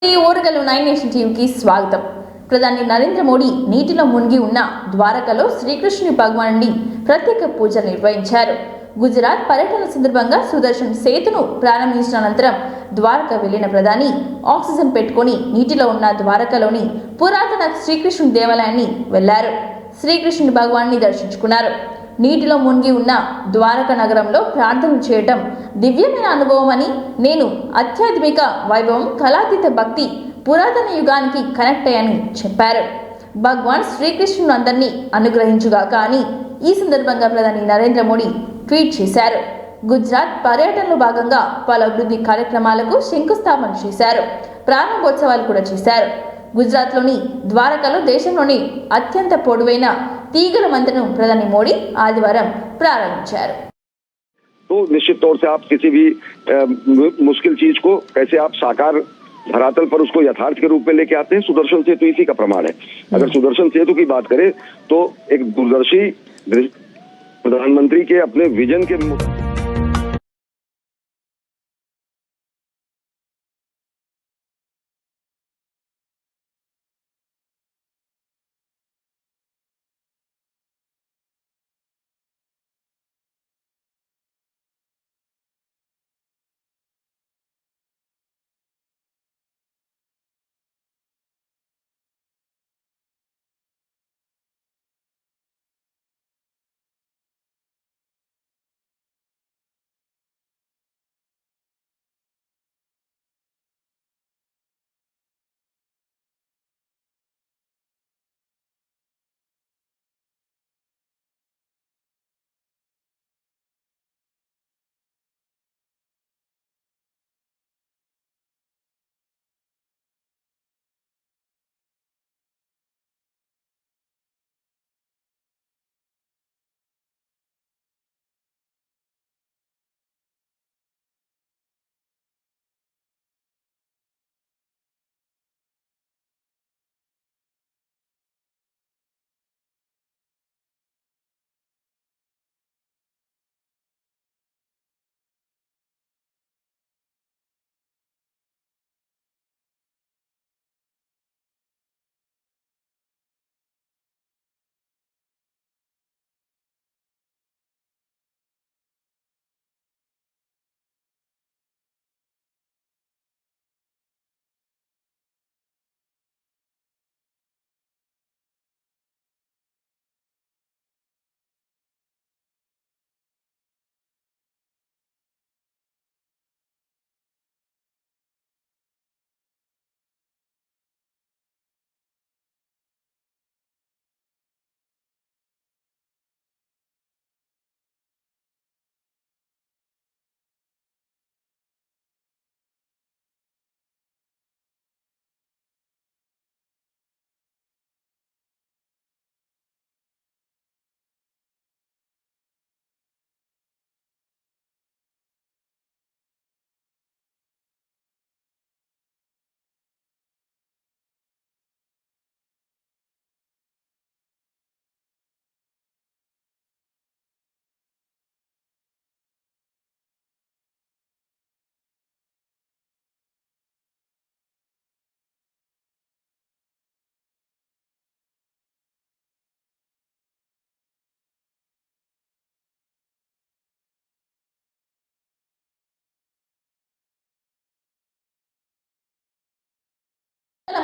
Oragallu 9 nation టీవీకి స్వాగతం. ప్రధాని నరేంద్ర మోడీ నీటిలో మునిగి ఉన్న ద్వారకలో శ్రీకృష్ణుని భగవానుని ప్రత్యేక పూజలు నిర్వహించారు. గుజరాత్ పర్యటన సందర్భంగా సుదర్శన్ సేతును ప్రారంభించిన అనంతరం ద్వారక వెళ్లిన ప్రధాని ఆక్సిజన్ పెట్టుకుని నీటిలో ఉన్న ద్వారకలోని పురాతన శ్రీకృష్ణుని దేవాలయాన్ని వెళ్లారు. శ్రీకృష్ణుని భగవాన్ని దర్శించుకున్నారు. నీటిలో మునిగి ఉన్న ద్వారక నగరంలో ప్రార్థన చేయటం దివ్యమైన అనుభవం అని, నేను ఆధ్యాత్మిక వైభవం, కళాతీత భక్తి, పురాతన యుగానికి కనెక్ట్ అయ్యాని చెప్పారు. భగవాన్ శ్రీకృష్ణుడు అందరినీ అనుగ్రహించుగాక అని ఈ సందర్భంగా ప్రధాని నరేంద్ర మోడీ ట్వీట్ చేశారు. గుజరాత్ పర్యటనలో భాగంగా పలు అభివృద్ధి కార్యక్రమాలకు శంకుస్థాపన చేశారు. ప్రారంభోత్సవాలు కూడా చేశారు. గుజరాత్లోని ద్వారకలో దేశంలోని అత్యంత పొడవైన తీగల మందిరం ప్రధాని మోడీ ఆదివారం ప్రారంభించారు. तो निश्चित तौर से आप किसी भी मुश्किल चीज को कैसे आप साकार धरातल पर उसको यथार्थ के रूप में लेके आते हैं, सुदर्शन सेतु इसी का प्रमाण है। अगर सुदर्शन सेतु की बात करें तो एक दूरदर्शी प्रधानमंत्री के अपने विजन के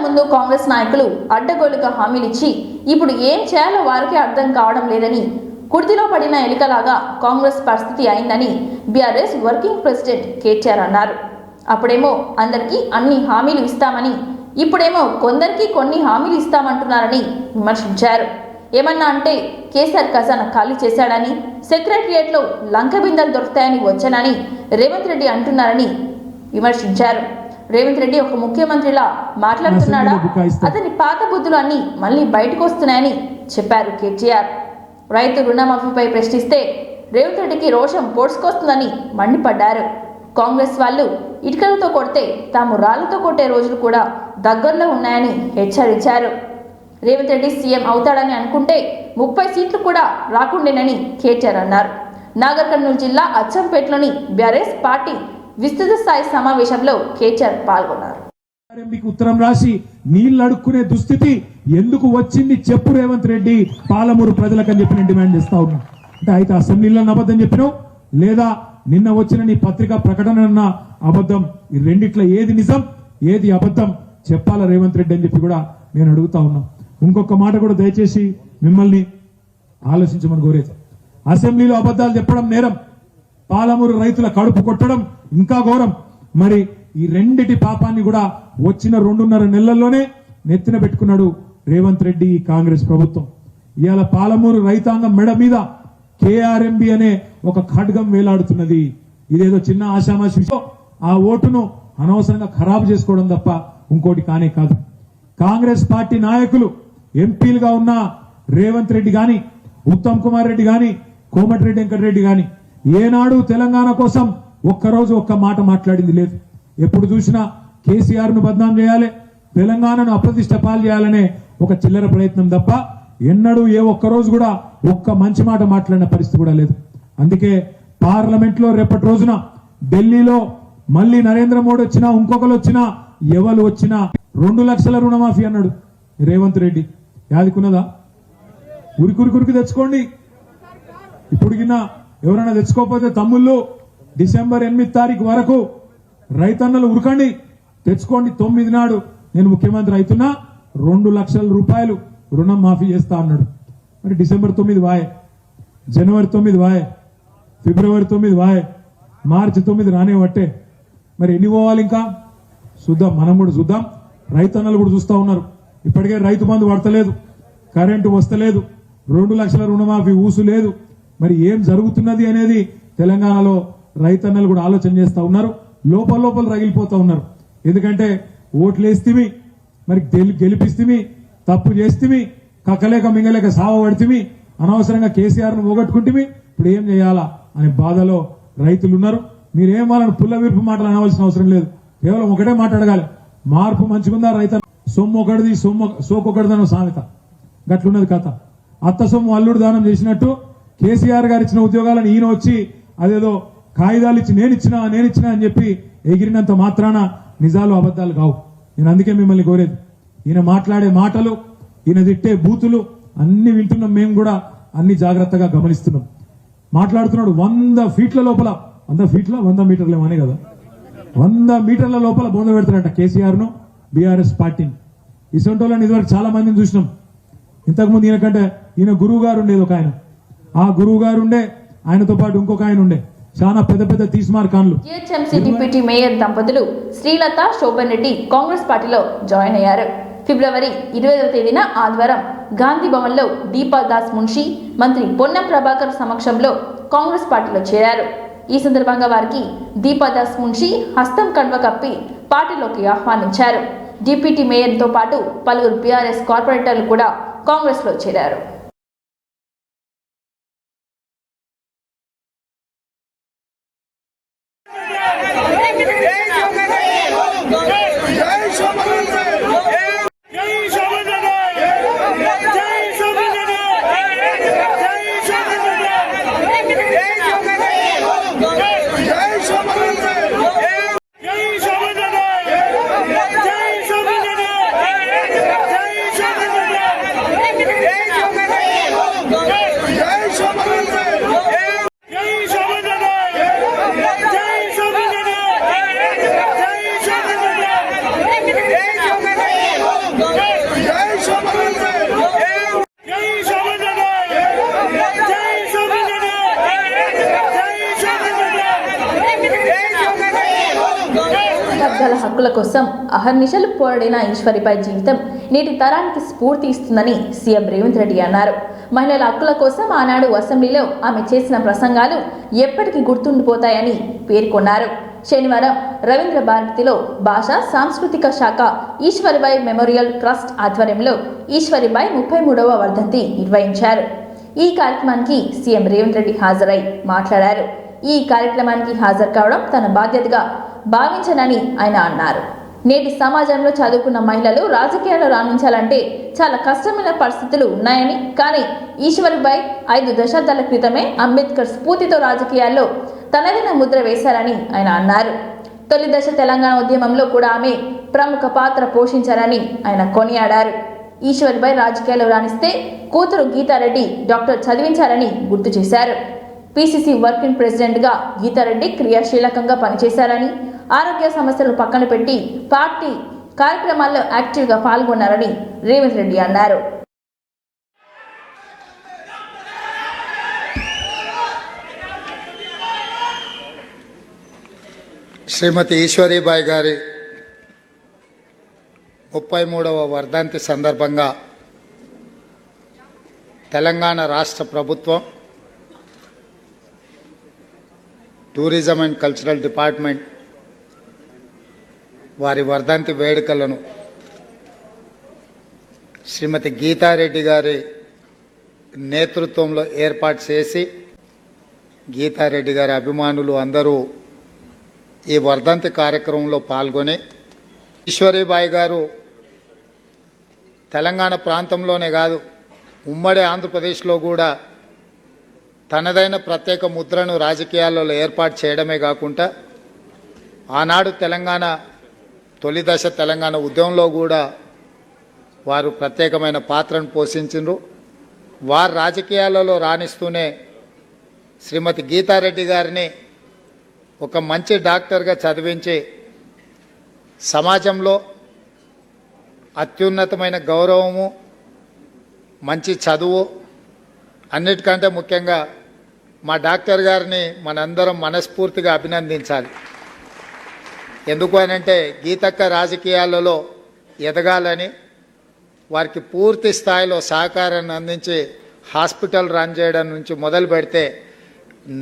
ముందు కాంగ్రెస్ నాయకులు అడ్డగోలుగా హామీలిచ్చి ఇప్పుడు ఏం చేయాలో వారికి అర్థం కావడం లేదని, కుర్తిలో పడిన ఎలుకలాగా కాంగ్రెస్ పరిస్థితి అయిందని బీఆర్ఎస్ వర్కింగ్ ప్రెసిడెంట్ కేటీఆర్ అన్నారు. అప్పుడేమో అందరికీ అన్ని హామీలు ఇస్తామని, ఇప్పుడేమో కొందరికి కొన్ని హామీలు ఇస్తామంటున్నారని విమర్శించారు. ఏమన్నా అంటే కేసీఆర్ ఖజానా ఖాళీ చేశాడని, సెక్రటరియేట్లో లంక బిందెలు దొరుకుతాయని వచ్చానని రేవంత్ రెడ్డి అంటున్నారని విమర్శించారు. రేవంత్ రెడ్డి ఒక ముఖ్యమంత్రిలా మాట్లాడుతున్నాడా? అతని పాత బుద్ధులు అన్ని మళ్ళీ బయటకు వస్తున్నాయని చెప్పారు కేటీఆర్. రైతు రుణమాఫీపై ప్రశ్నిస్తే రేవంత్ రెడ్డికి రోషం పోడ్చుకొస్తుందని మండిపడ్డారు. కాంగ్రెస్ వాళ్ళు ఇటుకలతో కొడితే తాము రాళ్లతో కొట్టే రోజులు కూడా దగ్గరలో ఉన్నాయని హెచ్చరించారు. రేవంత్ రెడ్డి సీఎం అవుతాడని అనుకుంటే 30 సీట్లు కూడా రాకుండేనని కేటీఆర్ అన్నారు. నాగర్ కర్నూలు జిల్లా అచ్చంపేటలోని బీఆర్ఎస్ పార్టీ విస్తృత స్థాయి సమావేశంలో కేటీఆర్ పాల్గొన్నారు. మీకు ఉత్తరం రాసి నీళ్లు అడుక్కునే దుస్థితి ఎందుకు వచ్చింది చెప్పు రేవంత్ రెడ్డి పాలమూరు ప్రజలకు అని చెప్పి నేను డిమాండ్ చేస్తా ఉన్నా. అంటే అయితే అసెంబ్లీలో అబద్ధం చెప్పినావు లేదా నిన్న వచ్చిన నీ పత్రికా ప్రకటన అన్న అబద్ధం, ఈ రెండిట్ల ఏది నిజం ఏది అబద్ధం చెప్పాలా రేవంత్ రెడ్డి అని చెప్పి కూడా నేను అడుగుతా ఉన్నా. ఇంకొక మాట కూడా దయచేసి మిమ్మల్ని ఆలోచించమని కోరేది. అసెంబ్లీలో అబద్ధాలు చెప్పడం నేరం, పాలమూరు రైతుల కడుపు కొట్టడం ఇంకా ఘోరం. మరి ఈ రెండిటి పాపాన్ని కూడా వచ్చిన 2.5 నెలల్లోనే నెత్తిన పెట్టుకున్నాడు రేవంత్ రెడ్డి కాంగ్రెస్ ప్రభుత్వం. ఇవాళ పాలమూరు రైతాంగం మెడ మీద కేఆర్ఎంబి అనే ఒక ఖడ్గం వేలాడుతున్నది. ఇదేదో చిన్న ఆశామాషి విషయం, ఆ ఓటును అనవసరంగా ఖరాబు చేసుకోవడం తప్ప ఇంకోటి కానే కాదు. కాంగ్రెస్ పార్టీ నాయకులు ఎంపీలుగా ఉన్న రేవంత్ రెడ్డి గాని, ఉత్తమ్ కుమార్ రెడ్డి గాని, కోమటిరెడ్డి వెంకటరెడ్డి గాని ఏనాడు తెలంగాణ కోసం ఒక్కరోజు ఒక్క మాట మాట్లాడింది లేదు. ఎప్పుడు చూసినా కేసీఆర్ ను బద్నాం చేయాలి, తెలంగాణను అప్రతిష్ట పాలు చేయాలనే ఒక చిల్లర ప్రయత్నం తప్ప ఎన్నడూ ఏ ఒక్కరోజు కూడా ఒక్క మంచి మాట మాట్లాడిన పరిస్థితి కూడా లేదు. అందుకే పార్లమెంట్ లో రేపటి రోజున ఢిల్లీలో మళ్ళీ నరేంద్ర మోడీ వచ్చినా ఇంకొకరు వచ్చినా ఎవరు వచ్చినా 2 లక్షల రుణమాఫీ అన్నాడు రేవంత్ రెడ్డి. యాదికున్నదా? ఉరికి తెచ్చుకోండి. ఇప్పుడు కింద ఎవరైనా తెచ్చుకోకపోతే తమ్ముళ్ళు డిసెంబర్ 8 తారీఖు వరకు రైతన్నలు ఉరకండి, తెచ్చుకోండి. 9 నాడు నేను ముఖ్యమంత్రి అవుతున్నా 2 లక్షల రూపాయలు రుణం మాఫీ చేస్తా అన్నాడు. మరి డిసెంబర్ 9 వాయే, జనవరి 9 వాయే, ఫిబ్రవరి 9 వాయే, మార్చి 9 రానే వట్టే. మరి ఎన్ని పోవాలి ఇంకా చూద్దాం, మనం కూడా చూద్దాం. రైతన్నలు కూడా చూస్తా ఉన్నారు. ఇప్పటికే రైతు బంధు పడతలేదు, కరెంటు వస్తలేదు, 2 లక్షల రుణమాఫీ ఊసు లేదు. మరి ఏం జరుగుతున్నది అనేది తెలంగాణలో రైతన్నలు కూడా ఆలోచన చేస్తా ఉన్నారు. లోపల రగిలిపోతా ఉన్నారు. ఎందుకంటే ఓట్లేస్తేమి, మరి గెలిపిస్తేమి, తప్పు చేస్తేమి, కక్కలేక మింగలేక సావ పడితేమి, అనవసరంగా కేసీఆర్ ను పోగొట్టుకుంటేమి, ఇప్పుడు ఏం చేయాలా అనే బాధలో రైతులు ఉన్నారు. మీరేం వాళ్ళని పుల్ల వీర్పు మాటలు అనవలసిన అవసరం లేదు. కేవలం ఒకటే మాట అడగాలి, మార్పు మంచిగుందా? రైతన్న సొమ్ము ఒకటిది సోకొకటిదన్న సామెత గట్లున్నది కథ. అత్త సొమ్ము అల్లుడు దానం చేసినట్టు కేసీఆర్ గారు ఇచ్చిన ఉద్యోగాలను ఈయన వచ్చి అదేదో కాగితాలు ఇచ్చి నేనిచ్చినా అని చెప్పి ఎగిరినంత మాత్రాన నిజాలు అబద్ధాలు కావు. నేను అందుకే మిమ్మల్ని కోరేది, ఈయన మాట్లాడే మాటలు, ఈయన తిట్టే బూతులు అన్ని వింటున్నాం, మేము కూడా అన్ని జాగ్రత్తగా గమనిస్తున్నాం. మాట్లాడుతున్నాడు 100 ఫీట్ల లోపల, 100 మీటర్లు ఏమనే కదా, 100 మీటర్ల లోపల బొంద పెడతారంట కేసీఆర్ ను, బీఆర్ఎస్ పార్టీని. ఈ సొంటోళ్ళని ఇదివరకు చాలా మందిని చూసినాం. ఇంతకుముందు ఈయనకంటే ఈయన గురువు గారు ఉండేది ఒక ఆయన, ఆ గురువు గారు ఉండే, ఆయనతో పాటు ఇంకొక ఆయన ఉండే, చాలా పెద్ద తీస్మార్ ఖాన్లు. జిహెచ్ఎంసీ డిప్యూటీ మేయర్ దంపతులు శ్రీలత, శోభన్ రెడ్డి కాంగ్రెస్ పార్టీలో జాయిన్ అయ్యారు. ఫిబ్రవరి 20వ తేదీన ఆదివారం గాంధీ భవన్ లో దీపాదాస్ మున్షి, మంత్రి పొన్నం ప్రభాకర్ సమక్షంలో కాంగ్రెస్ పార్టీలో చేరారు. ఈ సందర్భంగా వారికి దీపాదాస్ మున్షి హస్తం కండువ కప్పి పార్టీలోకి ఆహ్వానించారు. డిప్యూటీ మేయర్తో పాటు పలువురు బీఆర్ఎస్ కార్పొరేటర్లు కూడా కాంగ్రెస్ లో చేరారు. వర్గాల హక్కుల కోసం అహర్నిశలు పోరాడిన ఈశ్వరిపై జీవితం నేటి తరానికి స్ఫూర్తి ఇస్తుందని సీఎం రేవంత్ రెడ్డి అన్నారు. మహిళల హక్కుల కోసం ఆనాడు అసెంబ్లీలో ఆమె చేసిన ప్రసంగాలు ఎప్పటికీ గుర్తుండిపోతాయని పేర్కొన్నారు. శనివారం రవీంద్ర భారతిలో భాషా సాంస్కృతిక శాఖ ఈశ్వరిబాయి మెమోరియల్ ట్రస్ట్ ఆధ్వర్యంలో ఈశ్వరిబాయి 33వ వర్ధంతి నిర్వహించారు. ఈ కార్యక్రమానికి సీఎం రేవంత్ రెడ్డి హాజరై మాట్లాడారు. ఈ కార్యక్రమానికి హాజరు కావడం తన బాధ్యతగా భావించనని ఆయన అన్నారు. నేటి సమాజంలో చదువుకున్న మహిళలు రాజకీయాల్లో రాణించాలంటే చాలా కష్టమైన పరిస్థితులు ఉన్నాయని, కానీ ఈశ్వరిబాయి 5 దశాబ్దాల క్రితమే అంబేద్కర్ స్ఫూర్తితో రాజకీయాల్లో తనదైన ముద్ర వేశారని ఆయన అన్నారు. తొలి దశ తెలంగాణ ఉద్యమంలో కూడా ఆమె ప్రముఖ పాత్ర పోషించారని ఆయన కొనియాడారు. ఈశ్వరిపై రాజకీయాల్లో రాణిస్తే కూతురు గీతారెడ్డి డాక్టర్ చదివించారని గుర్తు చేశారు. పిసిసి వర్కింగ్ ప్రెసిడెంట్గా గీతారెడ్డి క్రియాశీలకంగా పనిచేశారని, ఆరోగ్య సమస్యలు పక్కన పెట్టి పార్టీ కార్యక్రమాల్లో యాక్టివ్గా పాల్గొన్నారని రేవంత్ రెడ్డి అన్నారు. శ్రీమతి ఈశ్వరీబాయి గారి 33వ వర్ధంతి సందర్భంగా తెలంగాణ రాష్ట్ర ప్రభుత్వం టూరిజం అండ్ కల్చరల్ డిపార్ట్మెంట్ వారి వర్ధంతి వేడుకలను శ్రీమతి గీతారెడ్డి గారి నేతృత్వంలో ఏర్పాటు చేసి గీతారెడ్డి గారి అభిమానులు అందరూ ఈ వర్ధంతి కార్యక్రమంలో పాల్గొని ఈశ్వరీబాయి గారు తెలంగాణ ప్రాంతంలోనే కాదు ఉమ్మడి ఆంధ్రప్రదేశ్లో కూడా తనదైన ప్రత్యేక ముద్రను రాజకీయాలలో ఏర్పాటు చేయడమే కాకుండా ఆనాడు తెలంగాణ తొలి దశ తెలంగాణ ఉద్యమంలో కూడా వారు ప్రత్యేకమైన పాత్రను పోషించారు. వారు రాజకీయాలలో రాణిస్తూనే శ్రీమతి గీతారెడ్డి గారిని ఒక మంచి డాక్టర్గా చదివించి సమాజంలో అత్యున్నతమైన గౌరవము, మంచి చదువు, అన్నిటికంటే ముఖ్యంగా మా డాక్టర్ గారిని మనందరం మనస్ఫూర్తిగా అభినందించాలి. ఎందుకు అనంటే గీతక్క రాజకీయాలలో ఎదగాలని వారికి పూర్తి స్థాయిలో సహకారాన్ని అందించి హాస్పిటల్ రన్ చేయడం నుంచి మొదలు పెడితే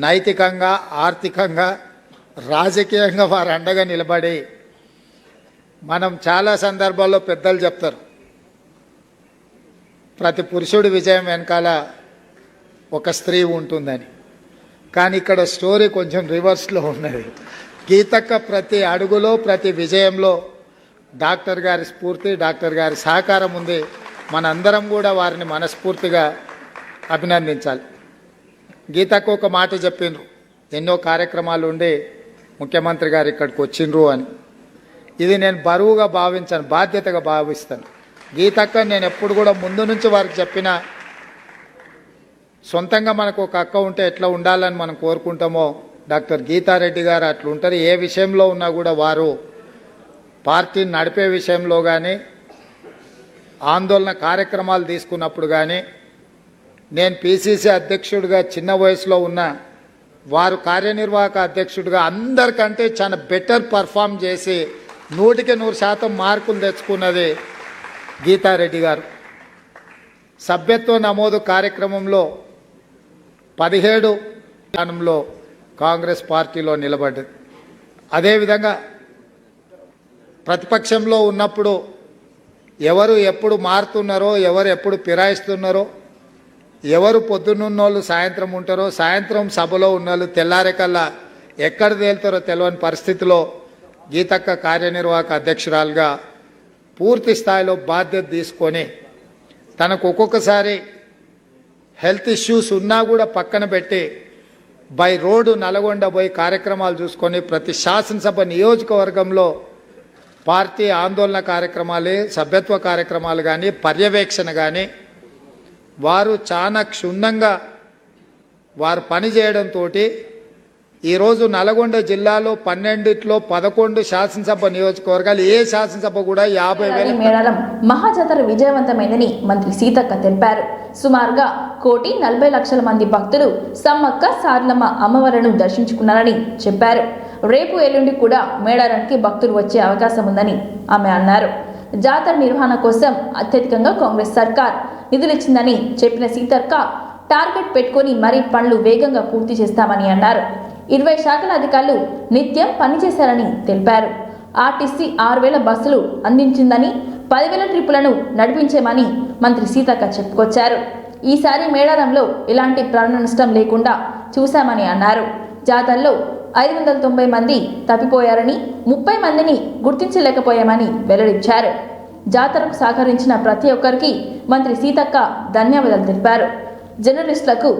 నైతికంగా, ఆర్థికంగా, రాజకీయంగా వారు అండగా నిలబడి, మనం చాలా సందర్భాల్లో పెద్దలు చెప్తారు ప్రతి పురుషుడి విజయం వెనకాల ఒక స్త్రీ ఉంటుందని. కానీ ఇక్కడ స్టోరీ కొంచెం రివర్స్లో ఉన్నది. గీతక్క ప్రతి అడుగులో, ప్రతి విజయంలో డాక్టర్ గారి స్ఫూర్తి, డాక్టర్ గారి సహకారం ఉంది. మనందరం కూడా వారిని మనస్ఫూర్తిగా అభినందించాలి. గీతక్క ఒక మాట చెప్పిండ్రు, ఎన్నో కార్యక్రమాలు ఉండి ముఖ్యమంత్రి గారు ఇక్కడికి వచ్చిండ్రు అని. ఇది నేను బరువుగా భావించాను, బాధ్యతగా భావిస్తాను. గీతక్క నేను ఎప్పుడు కూడా ముందు నుంచి వారికి చెప్పిన, సొంతంగా మనకు ఒక అక్క ఉంటే ఎట్లా ఉండాలని మనం కోరుకుంటామో డాక్టర్ గీతారెడ్డి గారు అట్లా ఉంటారు. ఏ విషయంలో ఉన్నా కూడా వారు పార్టీని నడిపే విషయంలో కానీ, ఆందోళన కార్యక్రమాలు తీసుకున్నప్పుడు కానీ, నేను పిసిసి అధ్యక్షుడిగా చిన్న వయసులో ఉన్న వారు కార్యనిర్వాహక అధ్యక్షుడిగా అందరికంటే చాలా బెటర్ పర్ఫామ్ చేసి 100% మార్కులు తెచ్చుకున్నది గీతారెడ్డి గారు. సభ్యత్వ నమోదు కార్యక్రమంలో 17 స్థానంలో కాంగ్రెస్ పార్టీలో నిలబడ్డది. అదేవిధంగా ప్రతిపక్షంలో ఉన్నప్పుడు ఎవరు ఎప్పుడు మారుతున్నారో, ఎవరు ఎప్పుడు ఫిరాయిస్తున్నారో, ఎవరు పొద్దున్నున్నోళ్ళు సాయంత్రం ఉంటారో, సాయంత్రం సభలో ఉన్నోళ్ళు తెల్లారేకల్లా ఎక్కడ తేలుతారో తెలియని పరిస్థితిలో గీతక్క కార్యనిర్వాహక అధ్యక్షురాలుగా పూర్తి స్థాయిలో బాధ్యత తీసుకొని తనకు ఒక్కొక్కసారి హెల్త్ ఇష్యూస్ ఉన్నా కూడా పక్కన పెట్టి బై రోడ్డు నల్గొండ పోయి కార్యక్రమాలు చూసుకొని ప్రతి శాసనసభ నియోజకవర్గంలో పార్టీ ఆందోళన కార్యక్రమాలు, సభ్యత్వ కార్యక్రమాలు కానీ, పర్యవేక్షణ కానీ వారు చాలా క్షుణ్ణంగా వారు పనిచేయడంతో ఈరోజు నల్గొండ జిల్లాలో 12లో 11 శాసనసభ నియోజకవర్గాలు, ఏ శాసనసభ కూడా 50,000 మేడారం మహాజాతర విజయవంతమైందని మంత్రి సీతక్క తెలిపారు. సుమారుగా 1,40,00,000 మంది భక్తులు సమ్మక్క సారలమ్మ అమ్మవారిని దర్శించుకున్నారని చెప్పారు. రేపు ఎల్లుండి కూడా మేడారానికి భక్తులు వచ్చే అవకాశం ఉందని ఆమె అన్నారు. జాతర నిర్వహణ కోసం అత్యధికంగా కాంగ్రెస్ సర్కార్ నిధులిచ్చిందని చెప్పిన సీతక్క టార్గెట్ పెట్టుకుని మరీ పనులు వేగంగా పూర్తి చేస్తామని అన్నారు. 20 శాఖల అధికారులు నిత్యం పనిచేశారని తెలిపారు. ఆర్టీసీ 6,000 బస్సులు అందించిందని, 10,000 ట్రిప్పులను నడిపించామని మంత్రి సీతక్క చెప్పుకొచ్చారు. ఈసారి మేడారంలో ఎలాంటి ప్రాణ నష్టం లేకుండా చూశామని అన్నారు. జాతరలో 590 మంది తప్పిపోయారని, 30 మందిని గుర్తించలేకపోయామని వెల్లడించారు. జాతరకు సహకరించిన ప్రతి ఒక్కరికి మంత్రి సీతక్క ధన్యవాదాలు తెలిపారు. జర్నలిస్టులకు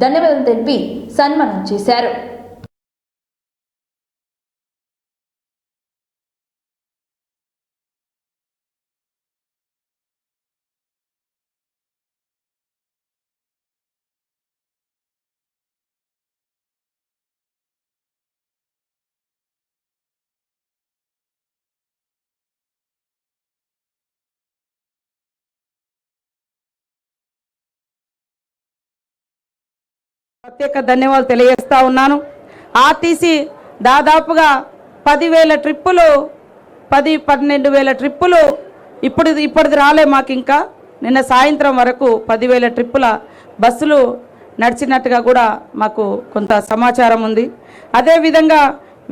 ధన్యవాదాలు తెలిపి సన్మానం చేశారు. ప్రత్యేక ధన్యవాదాలు తెలియజేస్తా ఉన్నాను. ఆర్టీసీ దాదాపుగా 10,000 ట్రిప్పులు 12,000 ట్రిప్పులు ఇప్పటిది రాలే మాకు. ఇంకా నిన్న సాయంత్రం వరకు 10,000 ట్రిప్పుల బస్సులు నడిచినట్టుగా కూడా మాకు కొంత సమాచారం ఉంది. అదేవిధంగా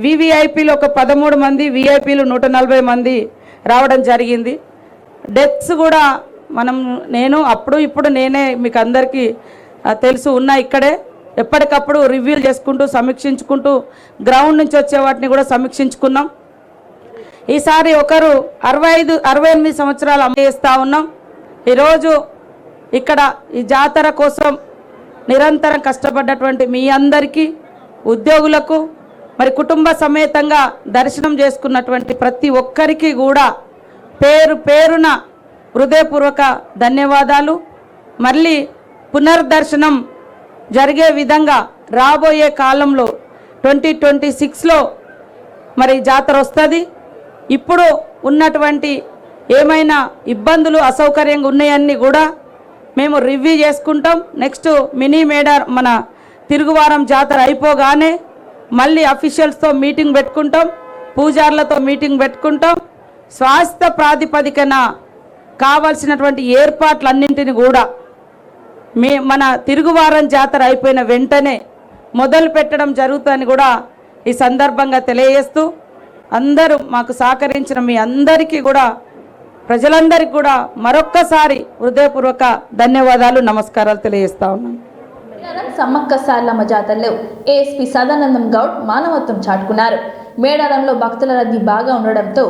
వివిఐపీలు ఒక 13 మంది, విఐపీలు 140 మంది రావడం జరిగింది. డెత్స్ కూడా నేను ఇప్పుడు నేనే మీకు అందరికీ తెలుసు ఉన్నా ఇక్కడే ఎప్పటికప్పుడు రివ్యూలు చేసుకుంటూ సమీక్షించుకుంటూ గ్రౌండ్ నుంచి వచ్చే వాటిని కూడా సమీక్షించుకున్నాం. ఈసారి ఒకరు 68 సంవత్సరాలు అమలు చేస్తూ ఉన్నాం. ఈరోజు ఇక్కడ ఈ జాతర కోసం నిరంతరం కష్టపడ్డటువంటి మీ అందరికీ, ఉద్యోగులకు, మరి కుటుంబ సమేతంగా దర్శనం చేసుకున్నటువంటి ప్రతి ఒక్కరికి కూడా పేరు పేరున హృదయపూర్వక ధన్యవాదాలు. మళ్ళీ పునర్దర్శనం జరిగే విధంగా రాబోయే కాలంలో 2026లో మరి జాతర వస్తుంది. ఇప్పుడు ఉన్నటువంటి ఏమైనా ఇబ్బందులు అసౌకర్యంగా ఉన్నాయన్నీ కూడా మేము రివ్యూ చేసుకుంటాం. నెక్స్ట్ మినీ మేడార్ మన తిరుగువారం జాతర అయిపోగానే మళ్ళీ అఫీషియల్స్తో మీటింగ్ పెట్టుకుంటాం, పూజార్లతో మీటింగ్ పెట్టుకుంటాం. స్వాస్థ్య ప్రాతిపదికన కావాల్సినటువంటి ఏర్పాట్లన్నింటినీ కూడా మన తిరుగువారం జాతర అయిపోయిన వెంటనే మొదలు పెట్టడం జరుగుతుందని కూడా ఈ సందర్భంగా తెలియజేస్తూ, అందరూ మాకు సహకరించిన మీ అందరికీ కూడా, ప్రజలందరికీ కూడా మరొక్కసారి హృదయపూర్వక ధన్యవాదాలు, నమస్కారాలు తెలియజేస్తా ఉన్నాను. సమ్మక్క సారలమ్మ జాతరలో ఏఎస్పీ సదానందం గౌడ్ మానవత్వం చాటుకున్నారు. మేడారంలో భక్తుల రద్దీ బాగా ఉండడంతో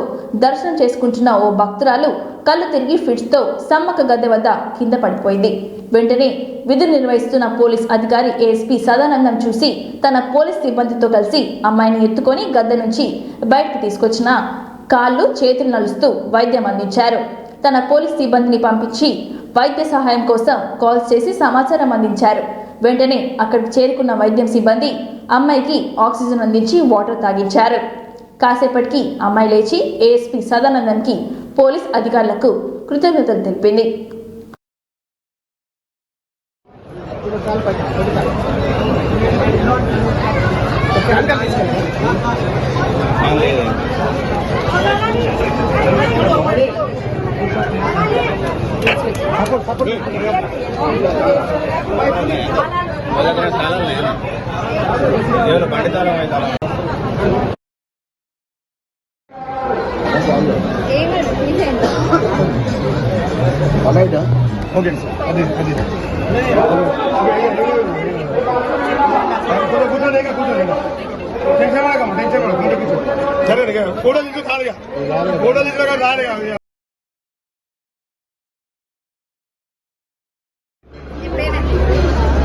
దర్శనం చేసుకుంటున్న ఓ భక్తురాలు కళ్ళు తిరిగి ఫిట్స్తో సమ్మక్క గద్దె వద్ద కింద పడిపోయింది. వెంటనే విధులు నిర్వహిస్తున్న పోలీస్ అధికారి ఏఎస్పీ సదానందం చూసి తన పోలీస్ సిబ్బందితో కలిసి అమ్మాయిని ఎత్తుకొని గద్దె నుంచి బయటకు తీసుకొచ్చిన కాళ్ళు చేతులు నలుస్తూ వైద్యం అందించారు. తన పోలీస్ సిబ్బందిని పంపించి వైద్య సహాయం కోసం కాల్స్ చేసి సమాచారం అందించారు. వెంటనే అక్కడికి చేరుకున్న వైద్యం సిబ్బంది అమ్మాయికి ఆక్సిజన్ అందించి వాటర్ తాగించారు. కాసేపటికి అమ్మాయి లేచి ఏఎస్పీ సదానందంకి పోలీస్ అధికారులకు కృతజ్ఞతలు తెలిపింది.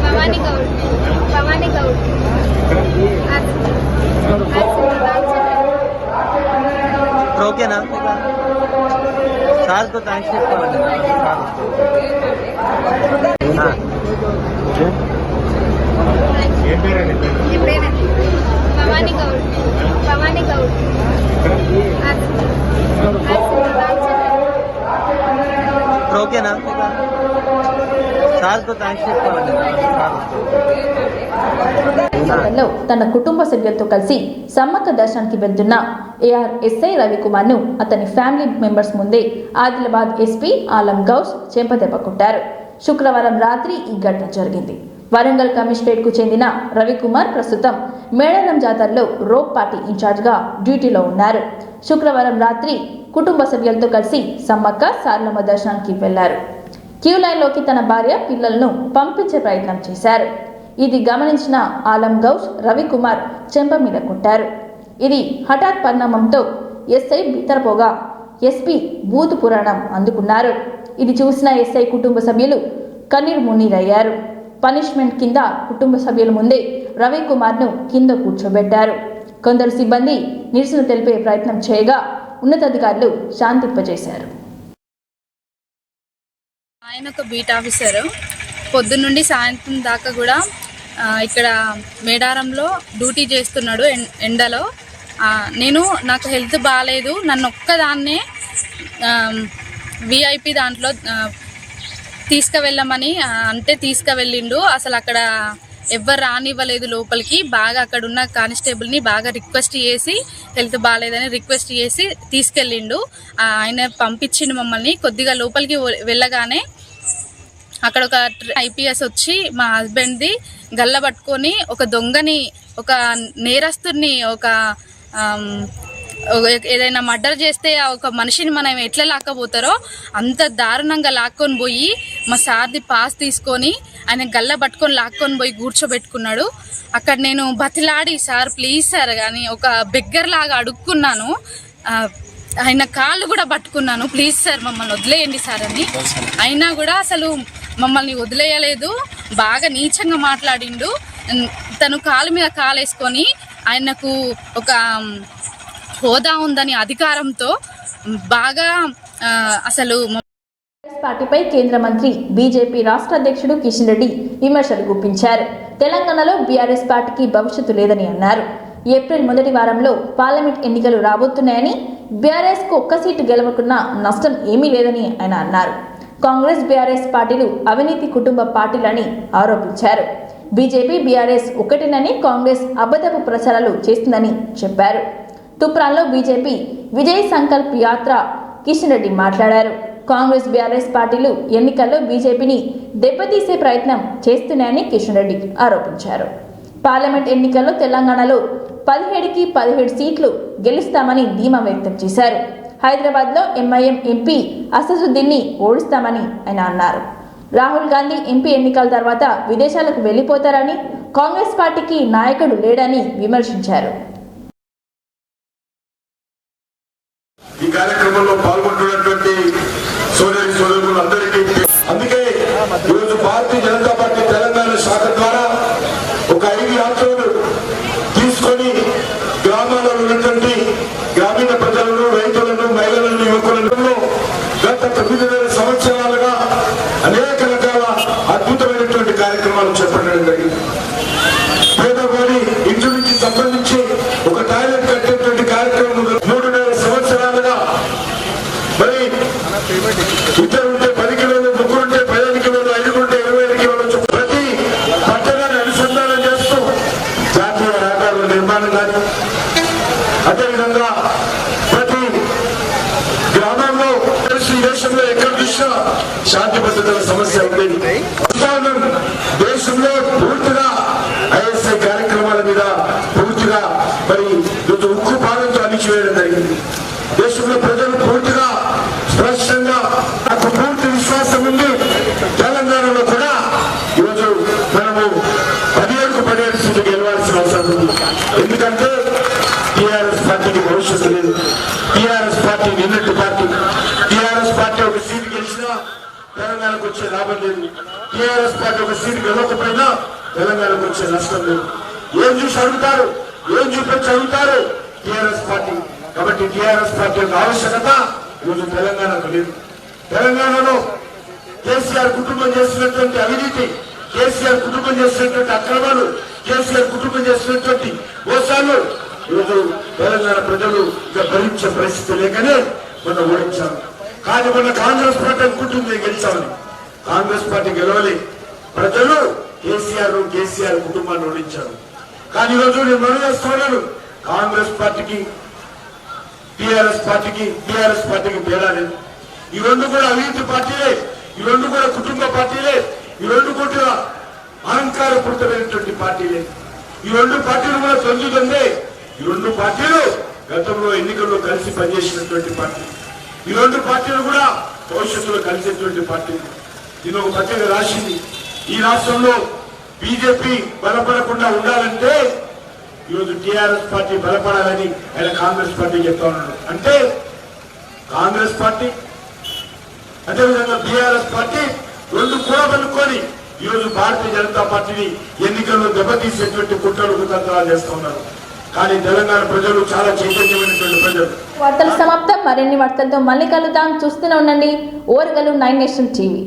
భవానీ గౌడ్ ఓకేనా సార్ తో థ్యాంక్స్ చెప్పుకోవాలి. భవానీ గౌడ్ ఓకేనా సార్ తో థ్యాంక్స్ చెప్పుకోవాలి. తన కుటుంబ సభ్యులతో కలిసి సమ్మక్క దర్శనానికి వెళ్తున్న ఎస్ఐ రవికుమార్ ను అతని ఫ్యామిలీ మెంబర్స్ ముందే ఆదిలాబాద్ ఎస్పీ ఆలం గౌస్ చెంపదెబ్బ కొట్టారు. శుక్రవారం రాత్రి ఈ ఘటన జరిగింది. వరంగల్ కమిషనరేట్ కు చెందిన రవికుమార్ ప్రస్తుతం మేడారం జాతరలో రోప్ పార్టీ ఇన్ఛార్జ్ గా డ్యూటీలో ఉన్నారు. శుక్రవారం రాత్రి కుటుంబ సభ్యులతో కలిసి సమ్మక్క సారలమ్మ దర్శనానికి వెళ్లారు. క్యూ లైన్లోకి తన భార్య పిల్లలను పంపించే ప్రయత్నం చేశారు. ఇది గమనించిన ఆలం గౌస్ రవికుమార్ చెంప మీద కొట్టారు. ఇది హఠాత్ పరిణామంతో ఎస్ఐ బిత్తరపోగా ఎస్పీ బూతు పురాణం అందుకున్నారు. ఇది చూసిన ఎస్ఐ కుటుంబ సభ్యులు కన్నీరు మున్నీరయ్యారు. పనిష్మెంట్ కింద కుటుంబ సభ్యుల ముందే రవికుమార్ను కింద కూర్చోబెట్టారు. కొందరు సిబ్బంది నిరసన తెలిపే ప్రయత్నం చేయగా ఉన్నతాధికారులు శాంతింపజేశారు. ఆయన ఒక బీట్ ఆఫీసరు, పొద్దున్నుండి సాయంత్రం దాకా కూడా ఇక్కడ మేడారంలో డ్యూటీ చేస్తున్నాడు ఎండలో. నాకు హెల్త్ బాగాలేదు, నన్ను ఒక్కదాన్నే విఐపి దాంట్లో తీసుకువెళ్ళమని అంటే తీసుకువెళ్ళిండు. అసలు అక్కడ ఎవ్వరు రానివ్వలేదు లోపలికి. బాగా అక్కడ ఉన్న కానిస్టేబుల్ని బాగా రిక్వెస్ట్ చేసి హెల్త్ బాగాలేదని రిక్వెస్ట్ చేసి తీసుకెళ్ళిండు. ఆయన పంపించిండు మమ్మల్ని. కొద్దిగా లోపలికి వెళ్ళగానే అక్కడ ఒక IPS వచ్చి మా హస్బెండ్ది గల్ల పట్టుకొని ఒక దొంగని, ఒక నేరస్తుని, ఏదైనా మర్డర్ చేస్తే ఒక మనిషిని మనం ఎట్లా లాక్కపోతారో అంత దారుణంగా లాక్కొని పోయి మా సార్ది పాస్ తీసుకొని ఆయన గల్ల పట్టుకొని లాక్కొని పోయి కూర్చోబెట్టుకున్నాడు. అక్కడ నేను బతిలాడి, సార్ ప్లీజ్ సార్ కానీ ఒక బెగ్గర్ లాగా అడుక్కున్నాను. ఆయన కాళ్ళు కూడా పట్టుకున్నాను, ప్లీజ్ సార్ మమ్మల్ని వదిలేయండి సార్ అని. అయినా కూడా అసలు మమ్మల్ని వదిలేయలేదు. బాగా నీచంగా మాట్లాడిండు. తను కాలు మీద కాలు వేసుకొని ఆయనకు ఒక హోదా ఉందని అధికారంతో బాగా అసలు కాంగ్రెస్ పార్టీపై కేంద్ర మంత్రి బీజేపీ రాష్ట్ర అధ్యక్షుడు కిషన్ రెడ్డి విమర్శలు గుప్పించారు. తెలంగాణలో బీఆర్ఎస్ పార్టీకి భవిష్యత్తు లేదని అన్నారు. ఏప్రిల్ మొదటి వారంలో పార్లమెంట్ ఎన్నికలు రాబోతున్నాయని, బీఆర్ఎస్ కు ఒక్క సీటు గెలవకున్నా నష్టం ఏమీ లేదని ఆయన అన్నారు. కాంగ్రెస్ బీఆర్ఎస్ పార్టీలు అవినీతి కుటుంబ పార్టీలని ఆరోపించారు. బీజేపీ బీఆర్ఎస్ ఒకటేనని కాంగ్రెస్ అబద్ధపు ప్రచారాలు చేస్తుందని చెప్పారు. తుప్రాన్లో బీజేపీ విజయ్ సంకల్ప్ యాత్ర కిషన్ రెడ్డి మాట్లాడారు. కాంగ్రెస్ బీఆర్ఎస్ పార్టీలు ఎన్నికల్లో బీజేపీని దెబ్బతీసే ప్రయత్నం చేస్తున్నాయని కిషన్ రెడ్డి ఆరోపించారు. పార్లమెంట్ ఎన్నికల్లో తెలంగాణలో 17కి 17 సీట్లు గెలుస్తామని ధీమా వ్యక్తం చేశారు. హైదరాబాద్లో ఎంఐఎం ఎంపీ అసదుద్దీన్ని ఓడిస్తామని ఆయన అన్నారు. రాహుల్ గాంధీ ఎంపీ ఎన్నికల తర్వాత విదేశాలకు వెళ్లిపోతారని, కాంగ్రెస్ పార్టీకి నాయకుడు లేడని విమర్శించారు. ఈ కార్యక్రమంలో పాల్గొంటున్నటువంటి సోదరులందరికీ అందుకే ఈరోజు భారతీయ జనతా పార్టీ తెలంగాణ శాఖ ద్వారా ఒక 5 యాత్రలు తీసుకొని గ్రామాలలో ఉన్నటువంటి గ్రామీణ ప్రజలను, రైతులను, మహిళలను, యువకులను గత 9 సంవత్సరాలుగా అనేక రకాల అద్భుతమైనటువంటి కార్యక్రమాలు చేపట్టడం జరిగింది. పేదవాడి ఇంటి నుంచి సంబంధించి ఒక టాయిలెట్ కట్టేటువంటి కార్యక్రమం 3.5 సంవత్సరాలుగా మరి ఇద్దరు ఉంటే 10 కిలోలు, ముగ్గురు ఉంటే 15 కిలోలు, 5 ఉంటే 25 కిలోలు ప్రతి పట్టణాన్ని అనుసంధానం చేస్తూ జాతీయ రహదారుల నిర్మాణం కానీ, అదేవిధంగా ప్రతి గ్రామంలో ఈ దేశంలో ఎక్కడ చూసినా శాంతి భద్రతల సమస్య ఉండేది. దేశంలో పూర్తిగా ISI కార్యక్రమాల మీద పూర్తిగా మరి ఉక్కు పాదంతో అణిచివేయడం జరిగింది. దేశంలో ప్రజలు పూర్తిగా స్పష్టంగా నాకు పూర్తి విశ్వాసం ఉంది. తెలంగాణలో కూడా ఈరోజు మనము 17కు 17 సీట్లు గెలవాల్సిన అవసరం ఉంది. ఎందుకంటే టీఆర్ఎస్ పార్టీకి భవిష్యత్తు లేదు. టీఆర్ఎస్ పార్టీ నిన్నటి పార్టీ. టీఆర్ఎస్ పార్టీ ఒక సీటు గెలిచినా తెలంగాణకు వచ్చే లాభం లేదు. టీఆర్ఎస్ పార్టీ ఒక సీటు గెలవకపోయినా తెలంగాణకు వచ్చే నష్టం లేదు. ఏం చూసి అడుగుతారు, ఏం చూపించి అడుగుతారు టీఆర్ఎస్ పార్టీ. కాబట్టి టీఆర్ఎస్ పార్టీ యొక్క ఆవశ్యకత ఈరోజు తెలంగాణకు లేదు. తెలంగాణలో కేసీఆర్ కుటుంబం చేసినటువంటి అవినీతి, కేసీఆర్ కుటుంబం చేసినటువంటి అక్రమాలు, కేసీఆర్ కుటుంబం చేసినటువంటి మోసాలు ఈరోజు తెలంగాణ ప్రజలు ఇక భరించే పరిస్థితి లేకనే మనం ఓడించారు. కానీ మొన్న కాంగ్రెస్ పార్టీ అనుకుంటుంది గెలిచామని. కాంగ్రెస్ పార్టీ గెలవలే. ప్రజలు కేసీఆర్ కుటుంబాన్ని ఓడించారు. కానీ ఈరోజు నేను మనం చేస్తున్నాను, కాంగ్రెస్ పార్టీకి టీఆర్ఎస్ పార్టీకి తేడా లేదు. ఈ రెండు కూడా అవినీతి పార్టీలే, ఈ రెండు కూడా కుటుంబ పార్టీలే, ఈ రెండు కూడా అహంకారపూరితమైనటువంటి పార్టీలే. ఈ రెండు పార్టీలు కూడా తొందుతుందే. ఈ రెండు పార్టీలు గతంలో ఎన్నికల్లో కలిసి పనిచేసినటువంటి పార్టీ. ఈ రెండు పార్టీలు కూడా భవిష్యత్తులో కలిసేటువంటి పార్టీలు. దీని ఒక పత్రిక రాసింది, ఈ రాష్ట్రంలో బీజేపీ బలపడకుండా ఉండాలంటే ఈరోజు టీఆర్ఎస్ పార్టీ బలపడాలని ఆయన కాంగ్రెస్ పార్టీ చెప్తా ఉన్నాడు. అంటే కాంగ్రెస్ పార్టీ అదేవిధంగా బీఆర్ఎస్ పార్టీ రెండు కూడా పలుకొని ఈరోజు భారతీయ జనతా పార్టీని ఎన్నికల్లో దెబ్బతీసేటువంటి కుట్రలు కుతంత్రాలు చేస్తూ ఉన్నారు. కానీ తెలంగాణ ప్రజలు చాలా చైతన్యమైనటువంటి ప్రజలు. వార్తలు సమాప్తం. మరిన్ని వార్తలతో మళ్ళీ కలుద్దాం. చూస్తూనే ఉండండి ఓర్గలు 9 నేషన్ టీవీ.